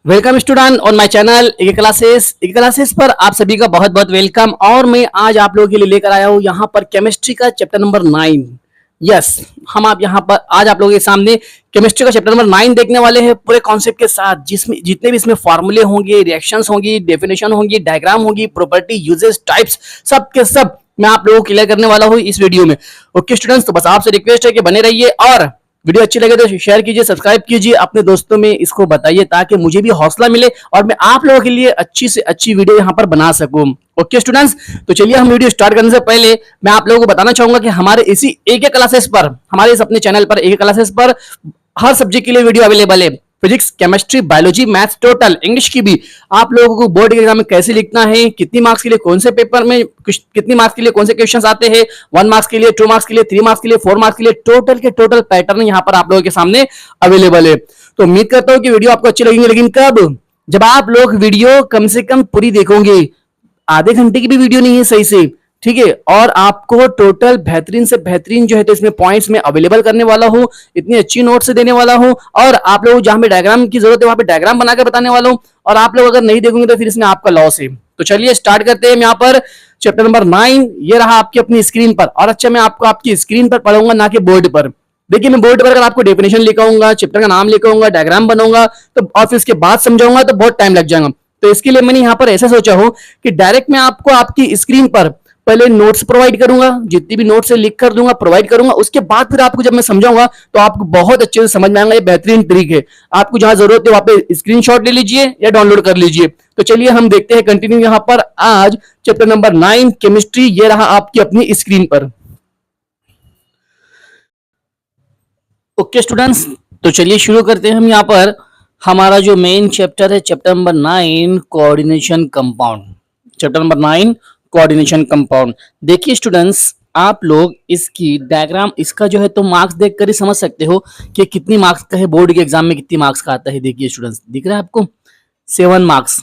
Welcome student on my channel classes पर आप सभी का बहुत बहुत वेलकम। और मैं आज आप लोगों के लिए लेकर आया हूं यहाँ पर केमिस्ट्री का चैप्टर नंबर 9। यस, हम आप यहाँ पर आज आप लोगों के सामने केमिस्ट्री का चैप्टर नंबर 9 देखने वाले हैं पूरे कॉन्सेप्ट के साथ, जिसमें जितने भी इसमें फॉर्मूले होंगे, रिएक्शंस होंगी, डेफिनेशन होंगी, डायग्राम होगी, प्रॉपर्टी, यूजेस, टाइप्स, सब के सब मैं आप लोगों को क्लियर करने वाला हूँ इस वीडियो में। ओके स्टूडेंट्स, तो बस आपसे रिक्वेस्ट है कि बने रहिए और वीडियो अच्छी लगे तो शेयर कीजिए, सब्सक्राइब कीजिए, अपने दोस्तों में इसको बताइए ताकि मुझे भी हौसला मिले और मैं आप लोगों के लिए अच्छी से अच्छी वीडियो यहाँ पर बना सकूं। ओके स्टूडेंट्स, तो चलिए हम वीडियो स्टार्ट करने से पहले मैं आप लोगों को बताना चाहूंगा कि हमारे इसी एक क्लासेस पर, हमारे इस अपने चैनल पर एक क्लासेस पर हर सब्जेक्ट के लिए वीडियो अवेलेबल है। Physics, chemistry, biology, maths, total English की भी। आप लोगों को बोर्ड के एग्जाम में कैसे लिखना है, कितनी मार्क्स के लिए कौन से पेपर में कितनी मार्क्स के लिए कौन से क्वेश्चंस आते हैं, 1 मार्क्स के लिए, 2 मार्क्स के लिए, 3 मार्क्स के लिए, 4 मार्क्स के लिए, टोटल के टोटल पैटर्न यहाँ पर आप लोगों के सामने अवेलेबल है। तो उम्मीद करता हूँ कि वीडियो आपको अच्छी लगेगी, लेकिन कब? जब आप लोग वीडियो कम से कम पूरी देखोगे। आधे घंटे की भी वीडियो नहीं है सही से, ठीक है। और आपको टोटल बेहतरीन से बेहतरीन जो है तो इसमें पॉइंट्स में अवेलेबल करने वाला हूँ, इतनी अच्छी नोट से देने वाला हूँ, और आप लोगों जहां पे डायग्राम की जरूरत है वहां पे डायग्राम बनाकर बताने वाला हूँ। और आप लोग अगर नहीं देखोगे तो फिर इसमें आपका लॉस है। तो चलिए स्टार्ट करते हैं। यहाँ पर चैप्टर नंबर 9 ये रहा आपकी अपनी स्क्रीन पर। और अच्छा, मैं आपको आपकी स्क्रीन पर पढ़ाऊंगा, ना कि बोर्ड पर। देखिए, मैं बोर्ड पर अगर आपको डेफिनेशन लिखाऊंगा, चैप्टर का नाम लिखाऊंगा, डायग्राम बनाऊंगा तो और फिर उसके बाद समझाऊंगा तो बहुत टाइम लग जाएगा। तो इसके लिए मैंने यहाँ पर ऐसा सोचा हो कि डायरेक्ट मैं आपको आपकी स्क्रीन पर पहले नोट्स प्रोवाइड करूंगा, जितनी भी नोट्स लिख कर दूंगा प्रोवाइड करूंगा, उसके बाद फिर आपको जब मैं समझाऊंगा तो आपको बहुत अच्छे से समझ में आएगा। ये बेहतरीन ट्रिक है, आपको जहां जरूरत है वहां पे स्क्रीनशॉट ले लीजिए या डाउनलोड कर लीजिए। तो चलिए हम देखते हैं कंटिन्यू यहाँ पर आज चैप्टर नंबर 9 केमिस्ट्री। ये रहा आपकी अपनी स्क्रीन पर। ओके स्टूडेंट्स, तो चलिए शुरू करते हैं हम यहाँ पर। हमारा जो मेन चैप्टर है chapter number 9 coordination compound. Chapter number 9 coordination compound. देखिए स्टूडेंट्स, आप लोग इसकी डायग्राम, इसका जो है तो मार्क्स देखकर ही समझ सकते हो कि कितनी मार्क्स का है, बोर्ड के एग्जाम में कितनी मार्क्स का आता है। देखिए स्टूडेंट्स, दिख रहा है आपको 7 मार्क्स,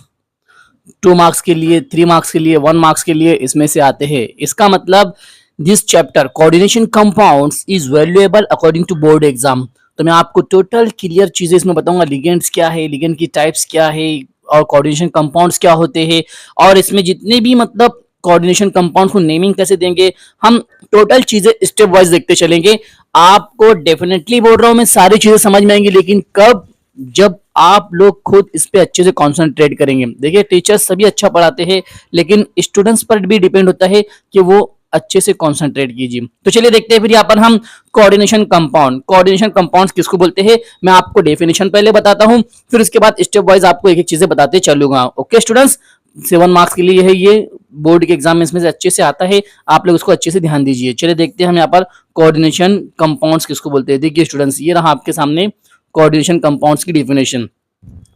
2 मार्क्स के लिए, 3 मार्क्स के लिए, 1 मार्क्स के लिए इसमें से आते हैं। इसका मतलब this chapter coordination compounds is valuable according to board exam. तो मैं आपको टोटल क्लियर चीजें इसमें बताऊंगा। लिगेंड्स क्या है, लिगेंड की टाइप्स क्या है, और कोऑर्डिनेशन कंपाउंड्स क्या होते हैं, और इसमें जितने भी मतलब कोऑर्डिनेशन कंपाउंड को नेमिंग कैसे देंगे, हम टोटल चीजें स्टेप वाइज देखते चलेंगे। आपको डेफिनेटली बोल रहा हूं मैं, सारी चीजें समझ में आएंगी, लेकिन कब? जब आप लोग खुद इस पे अच्छे से कंसंट्रेट करेंगे। देखिए, टीचर्स सभी अच्छा पढ़ाते हैं, लेकिन स्टूडेंट्स पर भी डिपेंड होता है कि वो अच्छे से कंसंट्रेट कीजिए। तो चलिए देखते हैं फिर यहाँ पर हम कोऑर्डिनेशन कंपाउंड। कोऑर्डिनेशन कंपाउंड्स किसको बोलते हैं, मैं आपको डेफिनेशन पहले बताता हूँ, फिर उसके बाद स्टेप वाइज आपको एक एक चीजें बताते चलूंगा। ओके स्टूडेंट्स, 7 मार्क्स के लिए है ये, बोर्ड के एग्जाम में इसमें से अच्छे से आता है, आप लोग उसको अच्छे से ध्यान दीजिए। चलिए देखते हैं हम यहाँ पर कोऑर्डिनेशन कंपाउंड्स किसको बोलते हैं। देखिए स्टूडेंट्स, ये रहा आपके सामने कोऑर्डिनेशन कंपाउंड्स की डेफिनेशन।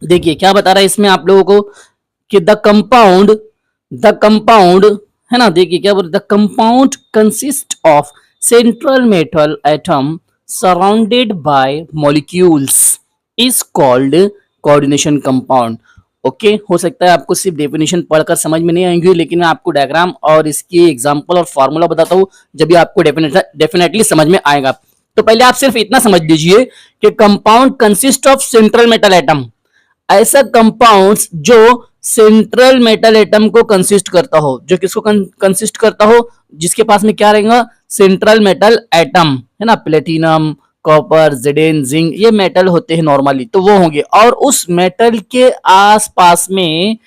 देखिए क्या बता रहा है इसमें आप लोगों को कि द कंपाउंड है ना। देखिए क्या बोल, the compound consist of central metal atom surrounded by molecules is called coordination compound. Okay, हो सकता है आपको सिर्फ डेफिनेशन पढ़कर समझ में नहीं आएंगी, लेकिन मैं आपको डायग्राम और इसकी एग्जांपल और फार्मूला बताता हूँ, जब भी आपको डेफिनेटली समझ में आएगा। तो पहले आप सिर्फ इतना समझ लीजिए कि compound consist of central metal atom, ऐसा कंपाउंड्स जो सेंट्रल मेटल एटम को कंसिस्ट करता हो। जो किसको कंसिस्ट करता हो? जिसके पास में क्या रहेगा? सेंट्रल मेटल एटम, है ना। प्लेटिनम, कॉपर, जिंक, जिंक, ये मेटल होते हैं नॉर्मली, तो वो होंगे। और उस मेटल के आसपास में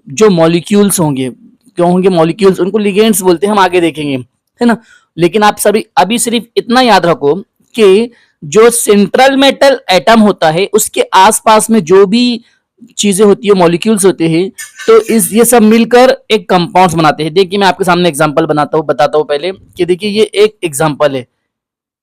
जो मॉलिक्यूल्स होंगे, क्यों होंगे मॉलिक्यूल्स? उनको लिगेंड्स बोलते हैं, हम आगे देखेंगे, है ना। लेकिन आप सभी अभी सिर्फ इतना याद रखो कि जो सेंट्रल मेटल एटम होता है उसके आसपास में जो भी चीजें होती है, मॉलिक्यूल्स होते हैं, तो ये सब मिलकर एक कंपाउंड्स बनाते हैं। देखिए मैं आपके सामने एग्जांपल बताता हूं पहले कि देखिए ये एक एग्जांपल है,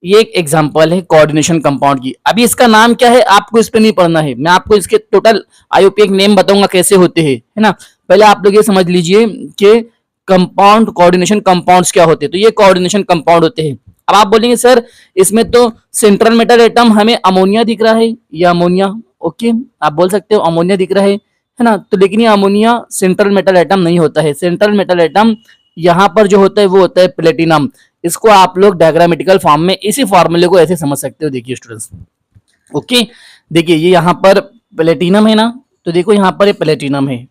ये एक एग्जांपल है कोऑर्डिनेशन कंपाउंड की। अभी इसका नाम क्या है आपको इस पे नहीं पढ़ना है, मैं आपको इसके टोटल आईयूपीए नेम बताऊंगा कैसे होते हैं, है ना। पहले आप लोग ये समझ लीजिए कि कंपाउंड कोऑर्डिनेशन कंपाउंड्स क्या होते हैं। तो ये कोऑर्डिनेशन कंपाउंड होते हैं। अब आप बोलेंगे सर इसमें तो सेंट्रल मेटल एटम हमें अमोनिया दिख रहा है, या अमोनिया, ओके आप बोल सकते हो अमोनिया दिख रहा है ना। तो लेकिन ये अमोनिया सेंट्रल मेटल एटम नहीं होता है। सेंट्रल मेटल एटम यहाँ पर जो होता है वो होता है प्लेटिनम। इसको आप लोग डायग्रामेटिकल फॉर्म में इसी फॉर्मूले को ऐसे समझ सकते हो। देखिए स्टूडेंट्स, ओके देखिए ये यहाँ पर प्लेटिनम है ना, तो देखो यहाँ पर ये प्लेटिनम है,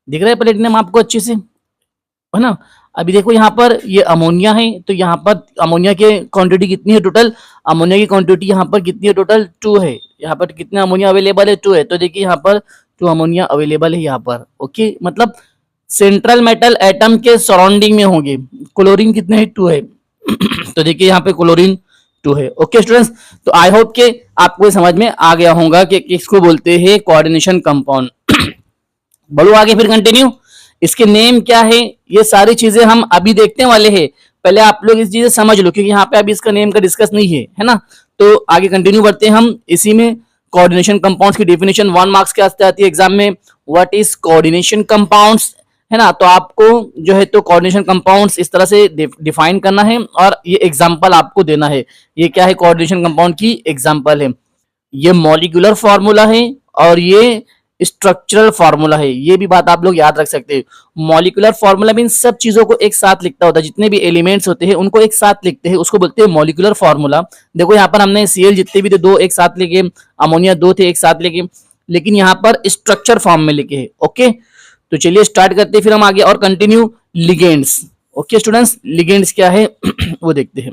दिख रहा है प्लेटिनम आपको अच्छे से, है ना। अभी देखो यहाँ पर ये अमोनिया है, तो यहाँ पर अमोनिया की क्वांटिटी कितनी है टोटल, अमोनिया की क्वांटिटी यहाँ पर कितनी है टोटल 2 है। यहाँ पर कितना अमोनिया अवेलेबल है 2 है, तो देखिए यहाँ पर 2 अमोनिया अवेलेबल है यहाँ पर। ओके, मतलब सेंट्रल मेटल एटम के सराउंडिंग में होंगे। क्लोरीन कितने है 2 है तो देखिए यहाँ पे क्लोरीन 2 है। ओके स्टूडेंट्स, तो आई होप के आपको समझ में आ गया होगा कि किसको बोलते हैं कोऑर्डिनेशन कंपाउंड। बढ़ो आगे फिर कंटिन्यू, इसके नेम क्या है ये सारी चीजें हम अभी देखने वाले हैं। पहले आप लोग इस चीजें समझ लो, क्योंकि यहाँ पे अभी इसका नेम का डिस्कस नहीं है ना। तो आगे कंटिन्यू करते हैं हम इसी में। कोऑर्डिनेशन कंपाउंड्स की डेफिनेशन 1 मार्क्स के वास्ते आती है एग्जाम में, व्हाट इज कोऑर्डिनेशन कंपाउंड्स, है ना। तो आपको जो है तो कोऑर्डिनेशन कंपाउंड्स इस तरह से डिफाइन करना है और ये एग्जांपल आपको देना है। ये क्या है, कोऑर्डिनेशन कंपाउंड की एग्जांपल है। ये मॉलिक्यूलर फॉर्मूला है और ये स्ट्रक्चरल फॉर्मूला है, ये भी बात आप लोग याद रख सकते हैं। मॉलिक्यूलर फॉर्मूला मीन सब चीजों को एक साथ लिखता होता है, जितने भी एलिमेंट्स होते हैं उनको एक साथ लिखते हैं, उसको बोलते हैं मॉलिक्यूलर फॉर्मूला। देखो यहाँ पर हमने Cl जितने भी थे 2 एक साथ लिखे, अमोनिया 2 थे एक साथ लिखे, लेकिन यहाँ पर स्ट्रक्चर फॉर्म में लिखे हैं। ओके, तो चलिए स्टार्ट करते हैं फिर हम आगे और continue. Ligands, okay students, ligands क्या है वो देखते हैं।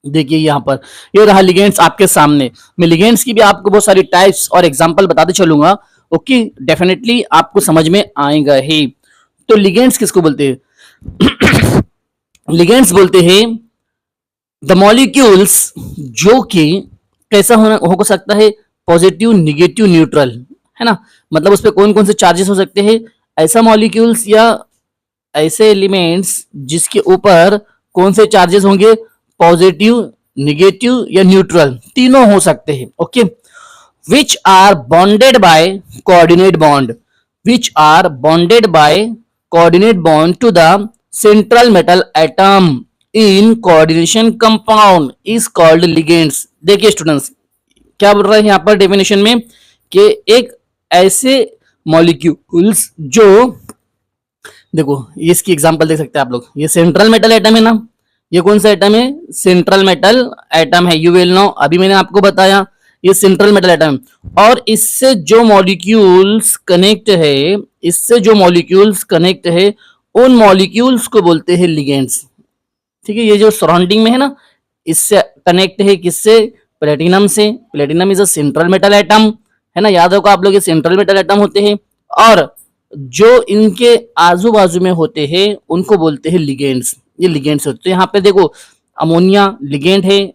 देखिए यहाँ पर ये रहा लिगेंड्स आपके सामने। मैं लिगेंड्स की भी आपको बहुत सारी टाइप्स और एग्जांपल बताते चलूंगा। ओके, डेफिनेटली आपको समझ में आएगा ही। तो लिगेंड्स किसको बोलते हैं लिगेंड्स बोलते हैं द मॉलिक्यूल्स जो कि कैसा हो सकता है, पॉजिटिव, निगेटिव, न्यूट्रल, है ना। मतलब उस पर कौन कौन से चार्जेस हो सकते हैं, ऐसा मॉलिक्यूल्स या ऐसे एलिमेंट्स जिसके ऊपर कौन से चार्जेस होंगे, पॉजिटिव, निगेटिव या न्यूट्रल, तीनों हो सकते हैं। Okay, which are bonded by coordinate bond, which are bonded by coordinate bond to the central metal atom in coordination compound is called ligands. देखिए स्टूडेंट्स क्या बोल रहा है यहाँ पर डेफिनेशन में कि एक ऐसे मॉलिक्यूल्स जो, देखो इसकी एग्जांपल देख सकते हैं आप लोग, ये सेंट्रल मेटल एटम है ना, ये कौन सा एटम है, सेंट्रल मेटल एटम है, यू विल नो, अभी मैंने आपको बताया ये सेंट्रल मेटल एटम। और इससे जो मॉलिक्यूल्स कनेक्ट है, इससे जो मॉलिक्यूल्स कनेक्ट है उन मॉलिक्यूल्स को बोलते हैं लिगेंड्स। ठीक है, ये जो सराउंडिंग में है ना, इससे कनेक्ट है किससे, प्लेटिनम से। Platinum is a central metal atom, है ना, याद होगा आप लोग ये सेंट्रल मेटल एटम होते हैं। और जो इनके आजू बाजू में होते हैं उनको बोलते हैं लिगेंड्स, ये लिगेंड्स होते हैं। यहाँ पे देखो अमोनिया लिगेंड है,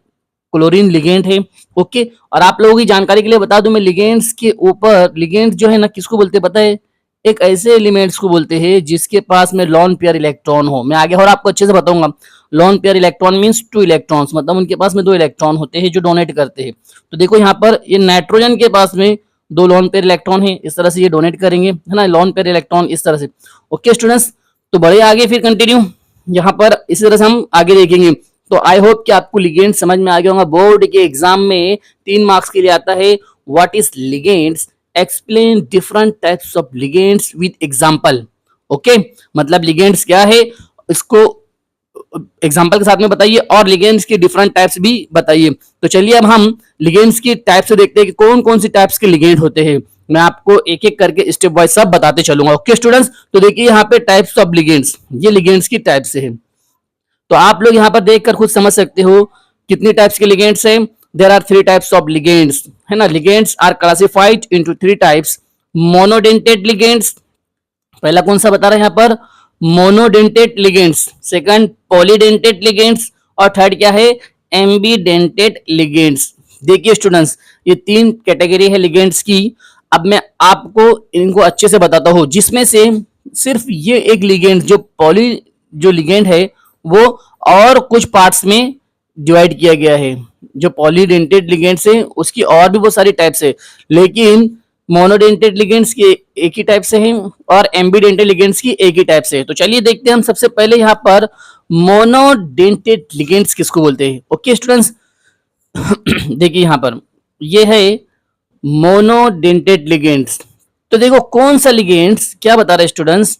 क्लोरीन लिगेंड है। ओके, और आप लोगों की जानकारी के लिए बता दूं मैं, लिगेंड्स के ऊपर, लिगेंड्स जो है ना किसको बोलते हैं पता है, एक ऐसे एलिमेंट्स को बोलते हैं जिसके पास में लॉन पेयर इलेक्ट्रॉन हो। मैं आगे और आपको अच्छे से बताऊंगा। Lone pair electron means 2 electrons, मतलब उनके पास में 2 इलेक्ट्रॉन होते हैं जो डोनेट करते हैं। तो देखो यहाँ पर ये नाइट्रोजन के पास में 2 लॉन पेयर इलेक्ट्रॉन है, इस तरह से ये डोनेट करेंगे, है ना, लॉन पेयर इलेक्ट्रॉन इस तरह से। ओके स्टूडेंट्स, तो बढ़े आगे फिर कंटिन्यू, यहाँ पर इसी तरह से हम आगे देखेंगे। तो आई होप कि आपको लिगेंड समझ में आ गया होगा। बोर्ड के एग्जाम में 3 मार्क्स के लिए आता है, what is ligands, explain different types of ligands with example. Okay, मतलब लिगेंड्स क्या है इसको एग्जांपल के साथ में बताइए और लिगेंड्स के डिफरेंट टाइप्स भी बताइए। तो चलिए अब हम लिगेंड्स की टाइप से देखते हैं कि कौन कौन सी टाइप्स के लिगेंड होते हैं। मैं आपको एक एक करके स्टेप वाइज सब बताते चलूंगा। ओके स्टूडेंट्स, तो देखिए यहाँ पे टाइप्स ऑफ लिगेंड्स, ये लिगेंड्स की टाइप से है। तो आप लोग यहाँ पर देखकर खुद समझ सकते हो कितनी टाइप्स के लिगेंड्स हैं। There are 3 types of ligands, है ना। Ligands are classified into 3 types. Monodentate ligands, पहला कौन सा बता रहे हैं यहाँ पर, monodentate ligands. Second polydentate ligands, और थर्ड क्या है, एम्बीडेंटेड लिगेंड्स। देखिए स्टूडेंट्स ये 3 कैटेगरी है लिगेंड्स की। अब मैं आपको इनको अच्छे से बताता हूँ, जिसमें से सिर्फ ये एक लिगेंड जो पॉली जो लिगेंड है वो और कुछ पार्ट्स में डिवाइड किया गया है। जो पॉलीडेंटेड लिगेंड्स है उसकी और भी बहुत सारी टाइप्स है, लेकिन मोनोडेंटेड लिगेंड्स के एक ही टाइप से हैं और एम्बीडेंटेड लिगेंड्स की एक ही टाइप से है। तो चलिए देखते हैं हम सबसे पहले यहाँ पर मोनोडेंटेड लिगेंड्स किसको बोलते हैं। ओके स्टूडेंट्स देखिए यहाँ पर ये है मोनोडेंटेड लिगेंड्स। तो देखो कौन सा लिगेंड्स क्या बता रहे students,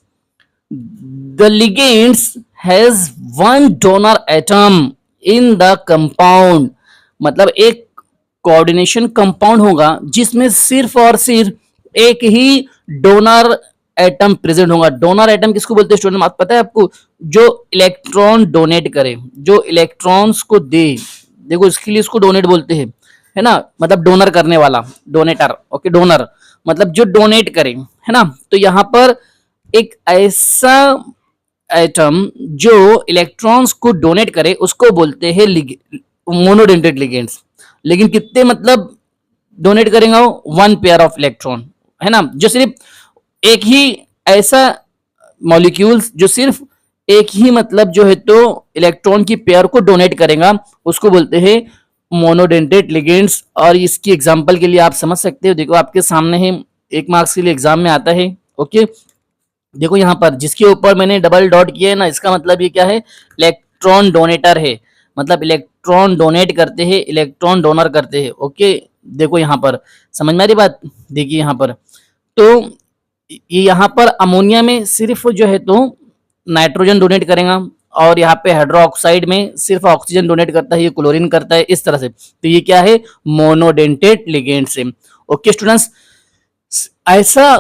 the ligands has 1 donor atom in the compound. मतलब एक कोऑर्डिनेशन कंपाउंड होगा जिसमें सिर्फ और सिर्फ एक ही डोनर एटम प्रेजेंट होगा। डोनर एटम किसको बोलते हैं स्टूडेंट, पता है आपको? जो इलेक्ट्रॉन डोनेट करे, जो इलेक्ट्रॉन्स को दे, देखो इसके लिए इसको डोनेट बोलते हैं, है ना, मतलब डोनर करने वाला, डोनेटर। ओके, डोनर मतलब जो डोनेट करे, है ना। तो यहाँ पर एक ऐसा एटम जो इलेक्ट्रॉन्स को डोनेट करे उसको बोलते हैं मोनोडेंटेट लिगेंड्स। लेकिन कितने मतलब डोनेट करेंगे वो? वन पेयर ऑफ इलेक्ट्रॉन, है ना, जो सिर्फ एक ही ऐसा मॉलिक्यूल्स जो सिर्फ एक ही मतलब जो है तो इलेक्ट्रॉन की पेयर को डोनेट करेगा, उसको बोलते हैं मोनोडेंटेट लिगेंड्स। और इसकी एग्जांपल के लिए आप समझ सकते हो, देखो आपके सामने है, 1 मार्क्स के लिए एग्जाम में आता है। ओके, देखो यहाँ पर जिसके ऊपर मैंने डबल डॉट किया है ना, इसका मतलब ये क्या है? इलेक्ट्रॉन डोनेटर है, मतलब इलेक्ट्रॉन डोनेट करते हैं, इलेक्ट्रॉन डोनर करते हैं। ओके, देखो यहाँ पर समझ में आ रही बात? देखिए यहाँ पर, तो ये यहाँ पर अमोनिया में सिर्फ जो है तो नाइट्रोजन डोनेट करेगा, और यहाँ पे हाइड्रोक्साइड में सिर्फ ऑक्सीजन डोनेट करता है, ये क्लोरीन करता है, इस तरह से। तो ये क्या है? मोनोडेंटेट लिगेंड्स है। ओके स्टूडेंट्स, ऐसा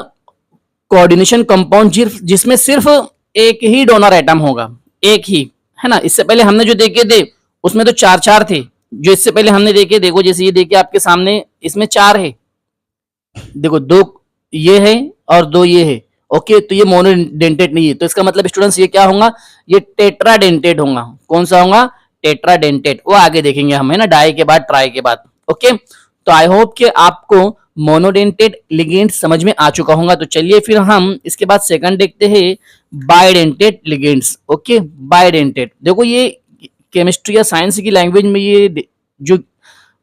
कोऑर्डिनेशन कंपाउंड जिसमें सिर्फ एक ही डोनर एटम होगा, एक ही, है ना। इससे पहले हमने जो देखे थे उसमें तो चार चार थे, जो इससे पहले हमने देखे, देखो जैसे ये देखिए आपके सामने, इसमें 4 है, देखो 2 ये है और 2 ये है। ओके, तो ये मोनोडेंटेट नहीं है, तो इसका मतलब स्टूडेंट्स ये क्या होगा? ये टेट्राडेंटेट होगा। कौन सा होगा? टेट्राडेंटेट। वो आगे देखेंगे हम, है ना, डाई के बाद, ट्राई के बाद। ओके, तो आई होप कि आपको मोनोडेंटेट लिगेंड समझ में आ चुका होगा। तो चलिए फिर हम इसके बाद सेकंड देखते हैं, बाइडेंटेट लिगेंड्स। ओके, बाइडेंटेट, देखो ये केमिस्ट्री या साइंस की लैंग्वेज में ये जो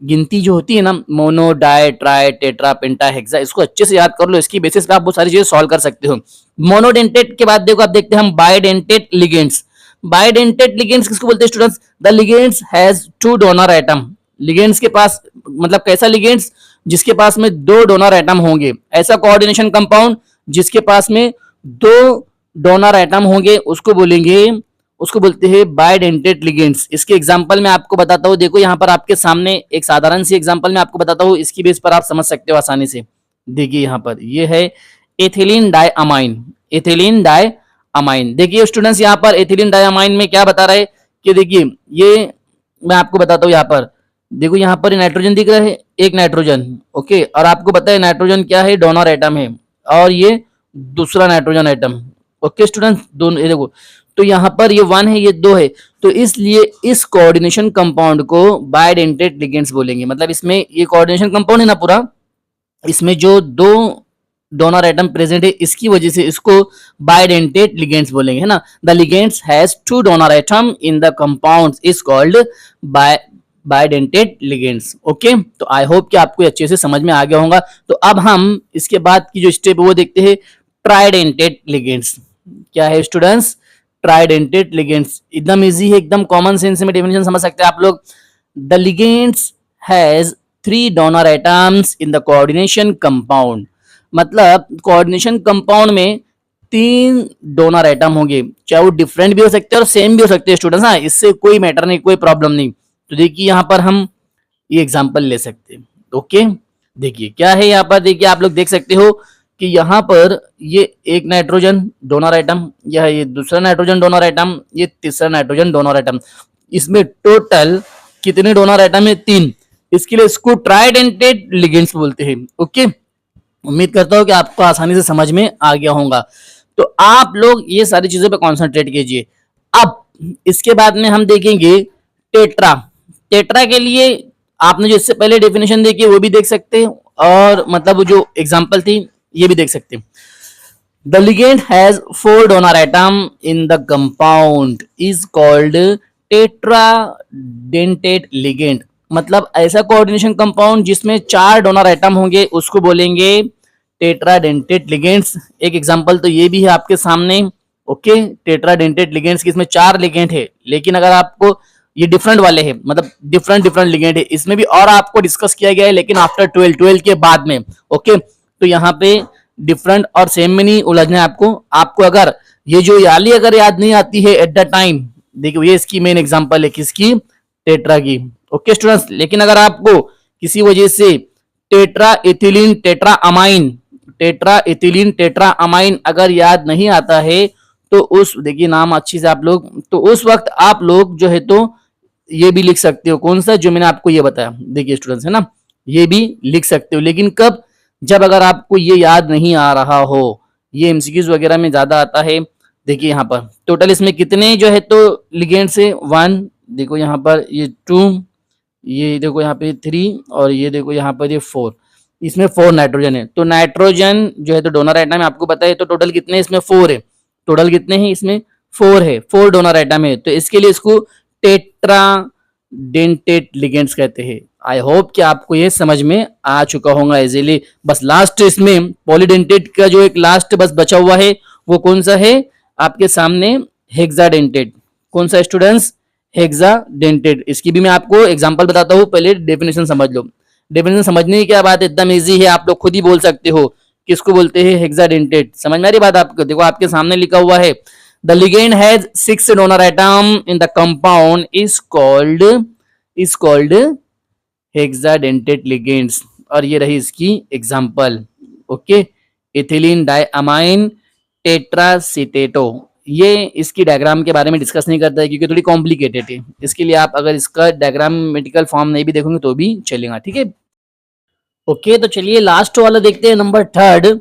गिनती जो होती है ना, मोनो, डाई, ट्राई, टेट्रा, पेंटा, हेक्सा, इसको अच्छे से याद कर लो। इसकी बेसिस पे आप बहुत सारी चीजें सॉल्व कर सकते हो। मोनोडेंटेट के बाद देखो आप देखते हैं हम बाइडेंटेट लिगेंड्स। बाइडेंटेट लिगेंड्स किसको बोलते हैं students? The ligands has 2 donor atom. Ligands के पास मतलब कैसा लिगेंड्स? जिसके पास में 2 डोनर एटम होंगे। ऐसा कोऑर्डिनेशन कंपाउंड जिसके पास में 2 डोनर एटम होंगे उसको बोलेंगे, उसको बोलते हैं बाइडेंटेट लिगेंड्स। इसके एग्जांपल मैं आपको बताता हूँ, देखो यहाँ पर आपके सामने एक साधारण सी एग्जांपल मैं आपको बताता हूँ, इसकी बेस पर आप समझ सकते हो आसानी से। देखिए यहाँ पर ये है एथिलीन डाइअमाइन। एथिलीन डाइअमाइन, देखिए स्टूडेंट्स यहाँ पर एथिलीन डाइअमाइन में क्या बता रहा है कि देखिए ये मैं आपको बताता हूँ, यहाँ पर देखो, यहाँ पर नाइट्रोजन दिख रहा है, एक नाइट्रोजन। ओके, और आपको पता है नाइट्रोजन क्या है? डोनर एटम है, और ये दूसरा नाइट्रोजन एटम। ओके स्टूडेंट्स, दोनों ये देखो, तो यहाँ पर ये 1 है, ये 2 है, तो इसलिए इस कोऑर्डिनेशन कंपाउंड को बाइडेंटेट लिगेंड्स बोलेंगे। मतलब इसमें ये कोऑर्डिनेशन कंपाउंड है ना पूरा, इसमें जो 2 डोनर एटम प्रेजेंट है, इसकी वजह से इसको बाइडेंटेट लिगेंड्स बोलेंगे, है ना। The ligands has 2 donor atom in the compound is called bidentate ligands. Okay, तो आई होप कि आपको अच्छे से समझ में आ गया होगा। तो अब हम इसके बाद की जो स्टेप है वो देखते हैं, ट्राइडेंटेट लिगेंड्स। क्या है स्टूडेंट्स? ट्राइडेंटेट लिगेंड्स एकदम इजी है, एकदम कॉमन सेंस में डेफिनेशन समझ सकते हैं आप लोग। The ligands has 3 donor atoms in the coordination compound. मतलब कोऑर्डिनेशन कंपाउंड में 3 डोनर एटम होंगे, चाहे वो डिफरेंट भी हो सकते हैं और सेम भी हो सकते हैं स्टूडेंट्स। हाँ, इससे कोई मैटर नहीं, कोई प्रॉब्लम नहीं। तो देखिए यहाँ पर हम ये एग्जांपल ले सकते हैं। ओके, देखिए क्या है यहाँ पर, देखिए आप लोग देख सकते हो कि यहाँ पर ये एक नाइट्रोजन डोनर एटम, यह ये दूसरा नाइट्रोजन डोनर एटम, ये तीसरा नाइट्रोजन डोनर एटम। इसमें टोटल कितने डोनर एटम है? 3। इसके लिए इसको ट्राइडेंटेट लिगेंड्स बोलते हैं। ओके, उम्मीद करता हूँ कि आपको आसानी से समझ में आ गया होगा। तो आप लोग ये सारी चीजों पे कॉन्सेंट्रेट कीजिए। अब इसके बाद में हम देखेंगे टेट्रा। टेट्रा के लिए आपने जो इससे पहले डेफिनेशन देखी वो भी देख सकते हैं, और मतलब जो एग्जांपल थी ये भी देख सकते हैं। The ligand has 4 donor atom in the compound is called tetradentate ligand. मतलब ऐसा कोऑर्डिनेशन कंपाउंड जिसमें 4 डोनर एटम होंगे उसको बोलेंगे टेट्राडेंटेट लिगेंड्स। एक एग्जांपल तो ये भी है आपके सामने। ओके, टेट्राडेंटेट लिगेंड्स की इसमें 4 लिगेंड है, लेकिन अगर आपको ये डिफरेंट वाले हैं, मतलब डिफरेंट डिफरेंट लिगेंड है, इसमें भी और आपको डिस्कस किया गया है, लेकिन आफ्टर 12 के बाद में। ओके, तो यहाँ पे डिफरेंट और सेम में नहीं उलझना है आपको अगर ये जो याली अगर याद नहीं आती है एट द टाइम, देखिए ये इसकी मेन एग्जांपल है, किसकी? टेट्रा की। ओके स्टूडेंट्स, लेकिन अगर आपको किसी वजह से tetra ethylene tetra amine tetra ethylene tetra amine अगर याद नहीं आता है तो उस देखिए नाम अच्छी से आप लोग, तो उस वक्त आप लोग जो है तो ये भी लिख सकते हो, कौन सा जो मैंने आपको ये बताया, देखिए स्टूडेंट्स है ना, ये भी लिख सकते हो। लेकिन कब, जब अगर आपको ये याद नहीं आ रहा हो, ये एमसीक्यूज वगैरह में ज्यादा आता है। देखिए यहाँ पर टोटल इसमें कितने जो है तो लिगेंड से 1, देखो यहाँ पर ये 2, ये देखो यहाँ पे 3 और ये देखो यहाँ पर ये 4, इसमें 4 नाइट्रोजन है। तो नाइट्रोजन जो है तो डोनर एटम है, आपको पता है, तो टोटल कितने इसमें 4 है, टोटल कितने हैं इसमें 4 है, 4 डोनर एटम है। तो इसके लिए इसको टेट्रा डेंटेट लिगेंड्स कहते हैं। आई होप कि आपको ये समझ में आ चुका होगा इजीली। बस लास्ट इसमें पॉलीडेंटेट का जो एक लास्ट बस बचा हुआ है वो कौन सा है आपके सामने, हेक्साडेंटेट। कौन सा स्टूडेंट्स, हेक्साडेंटेट। इसकी भी मैं आपको एग्जांपल बताता हूँ, पहले डेफिनेशन समझ लो। डेफिनेशन समझने की क्या बात है, एकदम इजी है, आप लोग खुद ही बोल सकते हो किसको बोलते हैं, हेक्साडेंटेट। समझ में आ रही बात आपको, देखो आपके सामने लिखा हुआ है the ligand has 6 donor atom in the compound is called hexadentate ligands। और ये रही इसकी एग्जांपल, ओके, इथिलीन डाइअमाइन टेट्रासीटेटो। ये इसकी डायग्राम के बारे में डिस्कस नहीं करता है क्योंकि थोड़ी कॉम्प्लिकेटेड है, इसके लिए आप अगर इसका डायग्रामेटिकल फॉर्म नहीं भी देखोगे तो भी चलेगा, ठीक है। ओके, तो चलिए लास्ट वाला देखते हैं, नंबर 3,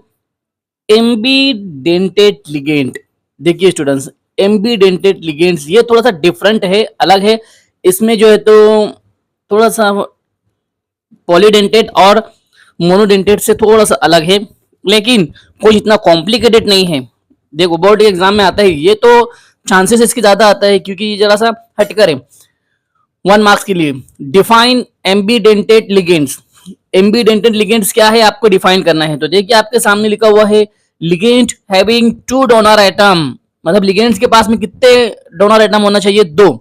एम्बीडेंटेट लिगेंड। देखिए स्टूडेंट्स, एम्बीडेंटेट लिगेंड्स ये थोड़ा सा डिफरेंट है, अलग है। इसमें जो है तो थोड़ा सा पॉलीडेंटेट और मोनोडेंटेट से थोड़ा सा अलग है, लेकिन कोई इतना कॉम्प्लिकेटेड नहीं है। देखो बोर्ड के एग्जाम में आता है ये, तो चांसेस इसकी ज्यादा आता है क्योंकि ये जरा सा हटकर है। 1 मार्क्स के लिए define ambidentate ligands. Ambidentate ligands क्या है आपको डिफाइन करना है। तो देखिए आपके सामने लिखा हुआ है लिगेंड हैविंग 2 डोनर एटम, मतलब लिगेंड्स के पास में कितने डोनर एटम होना चाहिए, 2।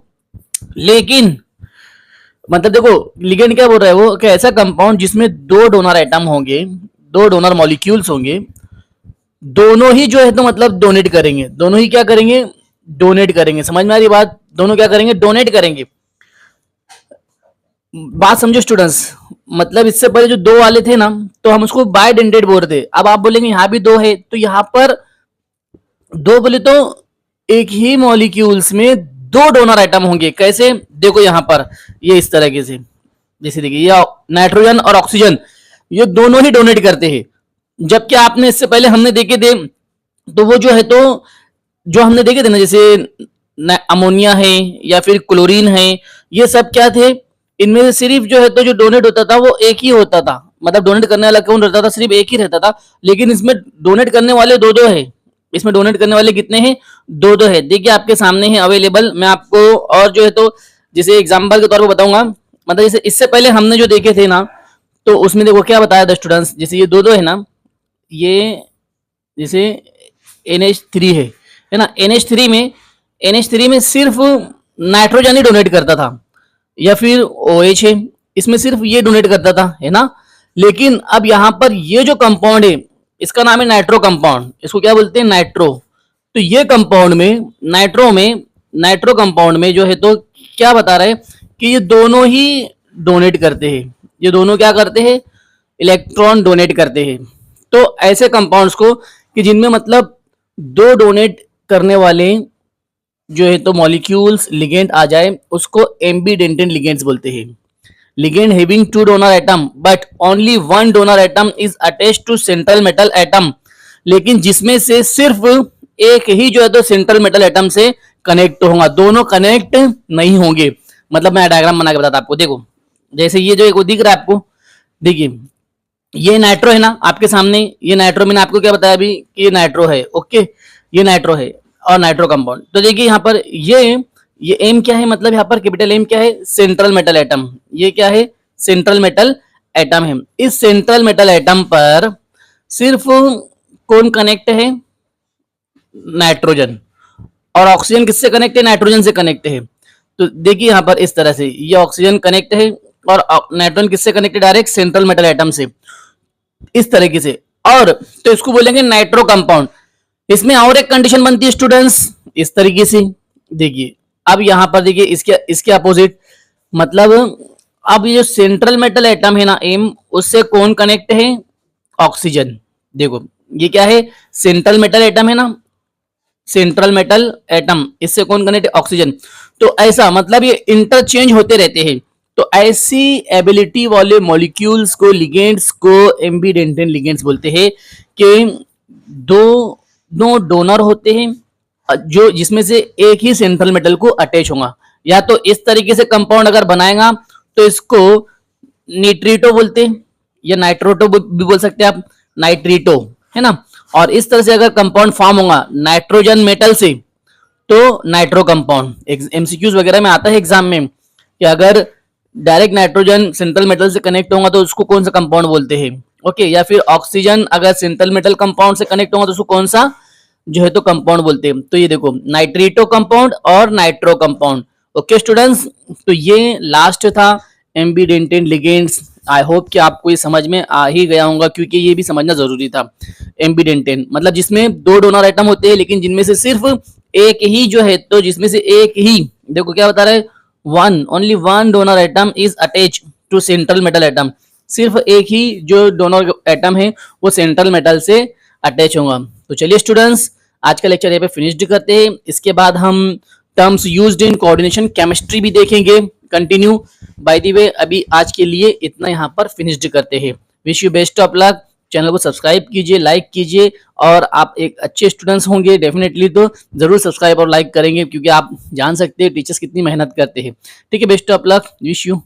लेकिन मतलब देखो लिगेंड क्या बोल रहा है वो, कि ऐसा कंपाउंड जिसमें 2 डोनर एटम होंगे, 2 डोनर मॉलिक्यूल्स होंगे, दोनों ही जो है तो मतलब डोनेट करेंगे, दोनों ही क्या करेंगे, डोनेट करेंगे। समझ में आ रही बात, दोनों क्या करेंगे, डोनेट करेंगे। बात समझो स्टूडेंट्स, मतलब इससे पहले जो 2 वाले थे ना, तो हम उसको बाइडेंटेट बोल रहे थे। अब आप बोलेंगे यहाँ भी 2 है, तो यहाँ पर 2 बोले तो एक ही मॉलिक्यूल्स में 2 डोनर आइटम होंगे। कैसे, देखो यहाँ पर ये इस तरीके से, जैसे देखिए ये नाइट्रोजन और ऑक्सीजन ये दोनों ही डोनेट करते हैं। जबकि आपने इससे पहले हमने देखे थे, तो वो जो है तो जो हमने देखे थे ना, जैसे अमोनिया है या फिर क्लोरीन है, ये सब क्या थे, इनमें से सिर्फ जो है तो जो डोनेट होता था वो एक ही होता था, मतलब डोनेट करने वाला कौन रहता था, सिर्फ एक ही रहता था। लेकिन इसमें डोनेट करने वाले 2-2 है, इसमें डोनेट करने वाले कितने हैं, 2-2 है। देखिए आपके सामने है अवेलेबल, मैं आपको और जो है तो जैसे एग्जांपल के तौर पर बताऊंगा। मतलब जैसे इससे पहले हमने जो देखे थे ना, तो उसमें देखो क्या बताया था स्टूडेंट्स, जैसे ये 2-2 है ना, ये जैसे NH3 है ना, NH3 में सिर्फ नाइट्रोजन ही डोनेट करता था, या फिर OH है, इसमें सिर्फ ये डोनेट करता था, है ना। लेकिन अब यहाँ पर ये जो कंपाउंड है इसका नाम है नाइट्रो कंपाउंड, इसको क्या बोलते हैं, नाइट्रो। तो ये कंपाउंड में नाइट्रो कंपाउंड में जो है तो क्या बता रहा है कि ये दोनों ही डोनेट करते हैं, ये दोनों क्या करते हैं, इलेक्ट्रॉन डोनेट करते हैं। तो ऐसे कंपाउंड्स को कि जिनमें मतलब 2 डोनेट करने वाले जो है तो मॉलिक्यूल्स लिगेंड आ जाए, उसको एम्बीडेंटेट लिगेंड्स बोलते हैं। Ligand having 2 donor atom but only 1 donor atom is attached to central metal atom, लेकिन जिसमें से सिर्फ एक ही जो है तो सेंट्रल मेटल एटम से कनेक्ट होगा, दोनों कनेक्ट नहीं होंगे। मतलब मैं डायग्राम बना के बताता आपको, देखो जैसे ये जो एक दिख रहा है आपको, देखिए ये नाइट्रो है ना आपके सामने, ये नाइट्रो, मैंने आपको क्या बताया अभी कि ये नाइट्रो है, ओके, ये नाइट्रो है और नाइट्रो कंपाउंड। तो देखिए यहाँ पर ये एम क्या है, मतलब यहाँ पर कैपिटल एम क्या है, सेंट्रल मेटल एटम। ये क्या है, सेंट्रल मेटल एटम है। इस सेंट्रल मेटल एटम पर सिर्फ कौन कनेक्ट है, नाइट्रोजन, और ऑक्सीजन किससे कनेक्ट है, नाइट्रोजन से कनेक्ट है। तो देखिए यहाँ पर इस तरह से ये ऑक्सीजन कनेक्ट है और नाइट्रोजन किससे कनेक्ट है, डायरेक्ट सेंट्रल मेटल एटम से, इस तरीके से। और तो इसको बोलेंगे नाइट्रो कंपाउंड। इसमें और एक कंडीशन बनती है स्टूडेंट्स, इस तरीके से देखिए। अब यहां पर देखिए इसके अपोजिट, मतलब अब ये जो सेंट्रल मेटल एटम है ना एम, उससे कौन कनेक्ट है, ऑक्सीजन। देखो ये क्या है, सेंट्रल मेटल एटम है ना, सेंट्रल मेटल एटम, इससे कौन कनेक्ट है, ऑक्सीजन। तो ऐसा मतलब ये इंटरचेंज होते रहते हैं। तो ऐसी एबिलिटी वाले मॉलिक्यूल्स को, लिगेंड्स को एम्बीडेंटेन लिगेंड्स बोलते हैं कि दो दो डोनर होते हैं जो जिसमें से एक ही सेंट्रल मेटल को अटैच होगा। या तो इस तरीके से कंपाउंड अगर बनाएगा तो इसको निट्रीटो बोलते हैं, या नाइट्रोटो भी बोल सकते हैं आप, नाइट्रीटो, है ना। और इस तरह से अगर कंपाउंड फॉर्म होगा नाइट्रोजन मेटल से तो नाइट्रो कंपाउंड। एमसीक्यूज वगैरह में आता है एग्जाम में कि अगर डायरेक्ट नाइट्रोजन सेंट्रल मेटल से कनेक्ट होगा तो उसको कौन सा कंपाउंड बोलते हैं, ओके। या फिर ऑक्सीजन अगर सेंट्रल मेटल कंपाउंड से कनेक्ट होगा तो उसको कौन सा जो है तो कंपाउंड बोलते हैं। तो ये देखो नाइट्रीटो कंपाउंड और नाइट्रो कंपाउंड, ओके स्टूडेंट्स। तो ये लास्ट था एम्बीडेंटेन लिगेंड्स। आई होप कि आपको ये समझ में आ ही गया होगा क्योंकि ये भी समझना जरूरी था। एम्बीडेंटेन मतलब जिसमें दो डोनर आइटम होते हैं लेकिन जिनमें से सिर्फ एक ही जो है तो जिसमें से एक ही, देखो क्या बता रहा है, one only one donor atom is attach to central metal atom. सिर्फ एक ही जो डोनर एटम है वो सेंट्रल मेटल से अटैच होगा। तो चलिए स्टूडेंट्स आज का लेक्चर यहाँ पे फिनिश्ड करते हैं। इसके बाद हम terms used in coordination chemistry भी देखेंगे कंटिन्यू। बाय द वे अभी आज के लिए इतना यहाँ पर फिनिश्ड करते हैं। Wish you best of luck. Channel को सब्सक्राइब कीजिए, लाइक कीजिए, और आप एक अच्छे स्टूडेंट्स होंगे डेफिनेटली तो जरूर सब्सक्राइब और लाइक करेंगे क्योंकि आप जान सकते हैं टीचर्स कितनी मेहनत करते हैं। ठीक है, best of luck, wish you.